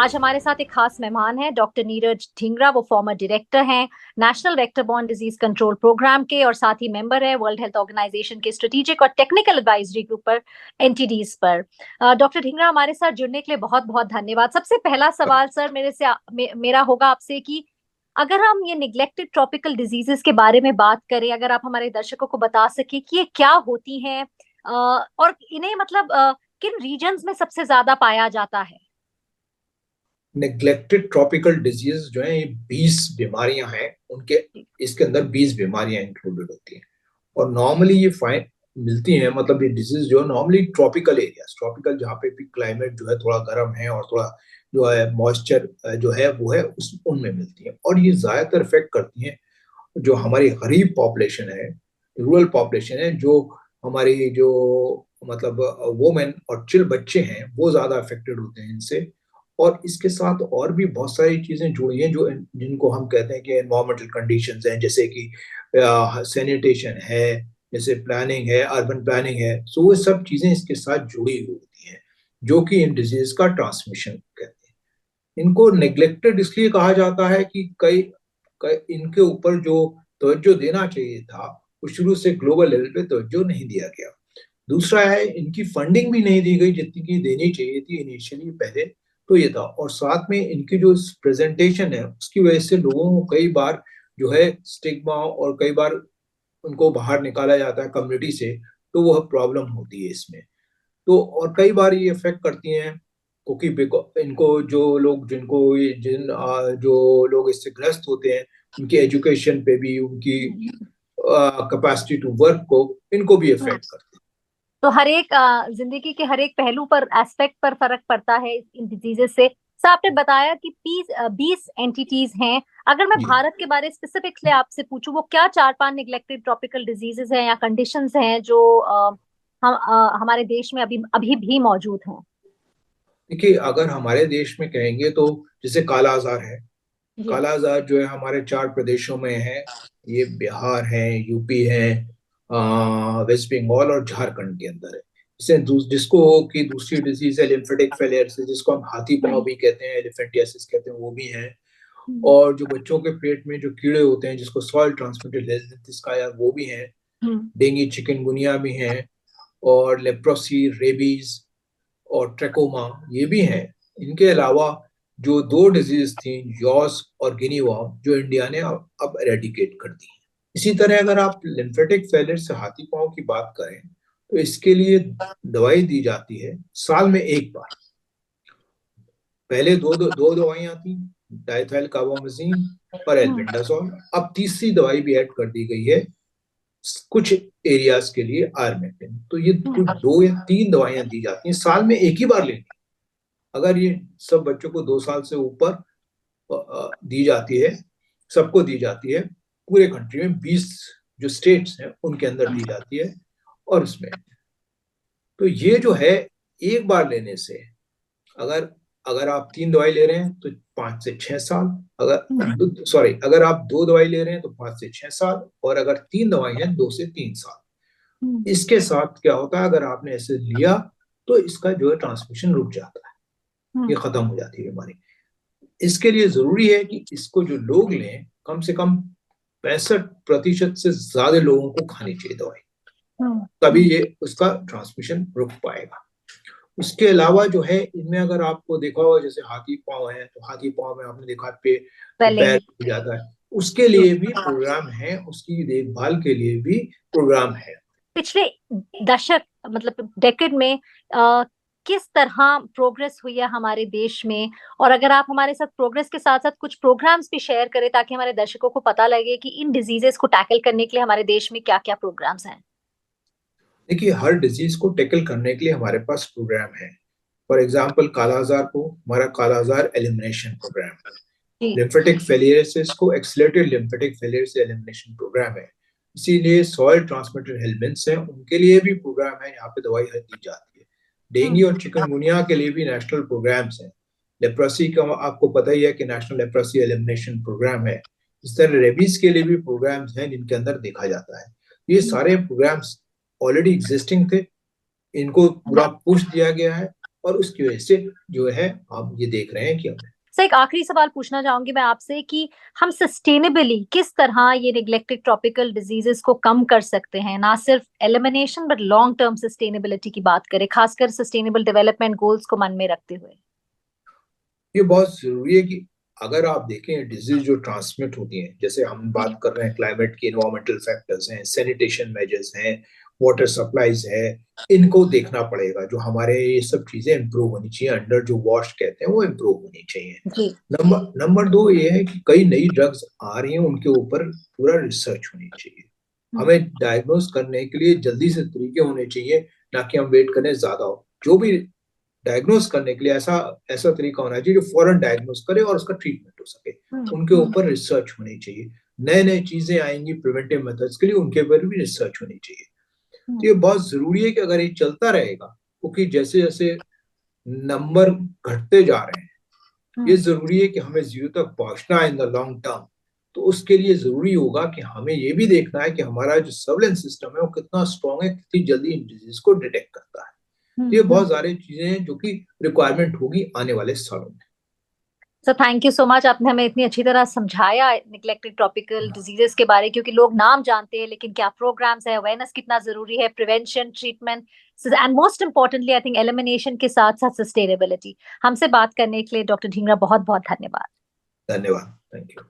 आज हमारे साथ एक खास मेहमान है, डॉक्टर नीरज ढींगरा। वो फॉर्मर डायरेक्टर हैं national vector borne disease control programme के, और साथ ही मेंबर है वर्ल्ड हेल्थ ऑर्गेनाइजेशन के स्ट्रेटेजिक और टेक्निकल एडवाइजरी ग्रुप पर, एनटीडीज पर। डॉक्टर ढींगरा, हमारे साथ जुड़ने के लिए बहुत बहुत धन्यवाद। सबसे पहला सवाल सर मेरा होगा आपसे कि अगर हम ये निग्लेक्टेड ट्रॉपिकल डिजीजेस के बारे में बात करें, अगर आप हमारे दर्शकों को बता सके कि ये क्या होती हैं, और इन्हें मतलब किन रीजन्स में सबसे ज्यादा पाया जाता है। नेग्लेक्टेड ट्रॉपिकल डिजीज जो है, ये 20 बीमारियां हैं उनके। इसके अंदर 20 बीमारियां इंक्लूडेड होती हैं और नॉर्मली ये फाइन मिलती हैं। मतलब ये डिजीज जो है नॉर्मली ट्रॉपिकल एरियाज, ट्रॉपिकल जहाँ पे भी क्लाइमेट जो है थोड़ा गर्म है और थोड़ा जो है मॉइस्चर जो है वो है उस उनमें मिलती है। और ये ज्यादातर इफेक्ट करती हैं जो हमारी गरीब पॉपुलेशन है, रूरल पॉपुलेशन है, जो हमारी जो मतलब वोमेन और चिल बच्चे हैं वो ज्यादा अफेक्टेड होते हैं इनसे। और इसके साथ और भी बहुत सारी चीजें जुड़ी हैं जो जिनको हम कहते हैं कि एनवायरमेंटल कंडीशंस हैं, जैसे कि सैनिटेशन है, जैसे प्लानिंग है, अर्बन प्लानिंग है। सो वो सब चीजें इसके साथ जुड़ी हुई होती हैं जो कि इन डिजीज का ट्रांसमिशन कहते हैं। इनको नेग्लेक्टेड इसलिए कहा जाता है कि इनके ऊपर जो तवज्जो देना चाहिए था वो शुरू से ग्लोबल लेवल पे तवज्जो नहीं दिया गया। दूसरा है, इनकी फंडिंग भी नहीं दी गई जितनी की देनी चाहिए थी इनिशियली पहले। तो ये था, और साथ में इनकी जो प्रेजेंटेशन है उसकी वजह से लोगों को कई बार जो है स्टिग्मा, और कई बार उनको बाहर निकाला जाता है कम्युनिटी से, तो वह प्रॉब्लम होती है इसमें। तो और कई बार ये इफेक्ट करती हैं क्योंकि इनको जो लोग जो लोग इससे ग्रस्त होते हैं उनकी एजुकेशन पे भी, उनकी कैपेसिटी टू वर्क को, इनको भी इफेक्ट करते तो हर एक जिंदगी के हर एक पहलू पर, एस्पेक्ट पर फर्क पड़ता है इन डिजीजेस से। सर, आपने बताया कि 20 एंटिटीज हैं। अगर मैं हैं। भारत के बारे स्पेसिफिकली आपसे पूछूं, वो क्या 4-5 निग्लेक्टेड ट्रॉपिकल डिजीजेस हैं या कंडीशंस हैं जो हमारे देश में अभी अभी भी मौजूद हैं। देखिए, अगर हमारे देश में कहेंगे तो जैसे काला आजार है। जी। काला आजार जो है हमारे 4 प्रदेशों में है। ये बिहार है, यूपी है, वेस्ट बंगाल और झारखंड के अंदर है। इसे जिसको की दूसरी डिजीज है लिम्फेटिक फेलियर से, जिसको हम हाथी पांव भी कहते हैं, एलिफेंटियासिस कहते हैं, वो भी है। हम्म। और जो बच्चों के पेट में जो कीड़े होते हैं जिसको सॉइल ट्रांसमिटेड हेल्थ का या वो भी है। हम्म। डेंगू चिकनगुनिया भी है, और लेप्रोसी, रेबीज और ट्रेकोमा ये भी हैं। इनके अलावा जो 2 डिजीज थी, यॉस और गिनी वॉर्म, जो इंडिया ने अब एरेडिकेट कर दी है। इसी तरह अगर आप लिम्फेटिक फेलियर से हाथी पांव की बात करें तो इसके लिए दवाई दी जाती है साल में एक बार। पहले दो दवाइयां थी, डाइथाइल कार्बोमेजिन और एल्बेंडाजोल। अब तीसरी दवाई भी ऐड कर दी गई है कुछ एरियाज के लिए, आयरमेक्टिन। तो ये कुछ 2 या 3 दवाइयां दी जाती हैं, साल में एक ही बार लेनी। अगर ये सब बच्चों को 2 साल से ऊपर दी जाती है, सबको दी जाती है, पूरे कंट्री में 20 जो स्टेट्स हैं उनके अंदर दी जाती है। और उसमें तो ये जो है एक बार लेने से, अगर अगर आप 3 दवाई ले रहे हैं तो 5 से 6 साल। अगर सॉरी, अगर आप 2 दवाई ले रहे हैं तो 5 से 6 साल, और अगर 3 दवाई हैं 2 से 3 साल। इसके साथ क्या होता है, अगर आपने ऐसे लिया तो इसका जो है ट्रांसमिशन रुक जाता है, ये खत्म हो जाती है बीमारी। इसके लिए जरूरी है कि इसको जो लोग लें, कम से कम 65% से ज्यादा लोगों को खानी चाहिए दवाई, तभी ये उसका ट्रांसमिशन रुक पाएगा। उसके अलावा जो है इनमें अगर आपको देखा होगा, जैसे हाथी पांव है तो हाथी पांव में आपने देखा पैर हो जाता है, उसके लिए भी प्रोग्राम है, उसकी देखभाल के लिए भी प्रोग्राम है। पिछले दशक, मतलब डेकेड में किस तरह प्रोग्रेस हुई है हमारे देश में, और अगर आप हमारे साथ प्रोग्रेस के साथ साथ कुछ प्रोग्राम्स भी शेयर करें ताकि हमारे दर्शकों को पता लगे कि इन डिजीजेस को टैकल करने के लिए हमारे देश में क्या क्या प्रोग्राम्स हैं। देखिए, हर डिजीज को टैकल करने के लिए हमारे पास प्रोग्राम है। फॉर एग्जाम्पल, कालाजार को हमारा कालाजार एलिमिनेशन प्रोग्राम है। जी। लिम्फेटिक फेलियरिस को एक्सीलरेटेड लिम्फेटिक फेलियरिस एलिमिनेशन प्रोग्राम है। इसीलिए सॉइल ट्रांसमिटेड हेल्मेंट्स हैं उनके लिए भी प्रोग्राम है, यहाँ पे दवाई दी जाती है। डेंगू और चिकनगुनिया के लिए भी नेशनल प्रोग्राम्स हैं। लेप्रोसी का आपको पता ही है कि नेशनल लेप्रोसी एलिमिनेशन प्रोग्राम है। इस तरह रेबीज के लिए भी प्रोग्राम्स हैं जिनके अंदर देखा जाता है। ये सारे प्रोग्राम्स ऑलरेडी एग्जिस्टिंग थे, इनको पूरा पुश दिया गया है। और उसकी वजह से जो है हम ये देख रहे हैं कि सर एक आखिरी सवाल पूछना चाहूंगी मैं आपसे कि हम सस्टेनेबली किस तरह ये निग्लेक्टेड ट्रॉपिकल डिजीजेस को कम कर सकते हैं, ना सिर्फ elimination but long term sustainability की बात करें, खासकर सस्टेनेबल डेवलपमेंट गोल्स को मन में रखते हुए। ये बहुत जरूरी है कि अगर आप देखें डिजीज जो ट्रांसमिट होती हैं, जैसे हम बात कर रहे हैं क्लाइमेट की, एनवायरमेंटल फैक्टर्स हैं, सैनिटेशन मेजर्स हैं, वाटर सप्लाईज है, इनको देखना पड़ेगा। जो हमारे ये सब चीजें इंप्रूव होनी चाहिए, अंडर जो वॉश कहते हैं वो इंप्रूव होनी चाहिए। जी। नंबर दो ये है कि कई नई ड्रग्स आ रही हैं, उनके ऊपर पूरा रिसर्च होनी चाहिए। हमें डायग्नोस करने के लिए जल्दी से तरीके होने चाहिए, ना कि हम वेट करें ज्यादा हो। जो भी डायग्नोस करने के लिए ऐसा ऐसा तरीका होना चाहिए जो फौरन डायग्नोस करे और उसका ट्रीटमेंट हो सके, उनके ऊपर रिसर्च होनी चाहिए। नए नए चीजें आएंगी प्रिवेंटिव मेथड्स के लिए, उनके ऊपर भी रिसर्च होनी चाहिए। तो ये बहुत जरूरी है कि अगर ये चलता रहेगा, क्योंकि जैसे जैसे नंबर घटते जा रहे हैं, ये जरूरी है कि हमें जीरो तक पहुंचना है इन द लॉन्ग टर्म। तो उसके लिए जरूरी होगा कि हमें ये भी देखना है कि हमारा जो सर्वेलेंस सिस्टम है वो कितना स्ट्रांग है, कितनी जल्दी इन डिजीज को डिटेक्ट करता है। तो ये बहुत सारी चीजें हैं जो कि रिक्वायरमेंट होगी आने वाले सालों में। Sir thank you so much, आपने हमें इतनी अच्छी तरह समझाया निग्लेक्टेड ट्रॉपिकल डिजीजेस के बारे, क्योंकि लोग नाम जानते हैं लेकिन क्या प्रोग्राम्स है, अवेयरनेस कितना जरूरी है, prevention, treatment and most importantly I think elimination के साथ साथ सस्टेनेबिलिटी। हमसे बात करने के लिए डॉक्टर ढींगरा बहुत बहुत धन्यवाद। धन्यवाद, थैंक यू।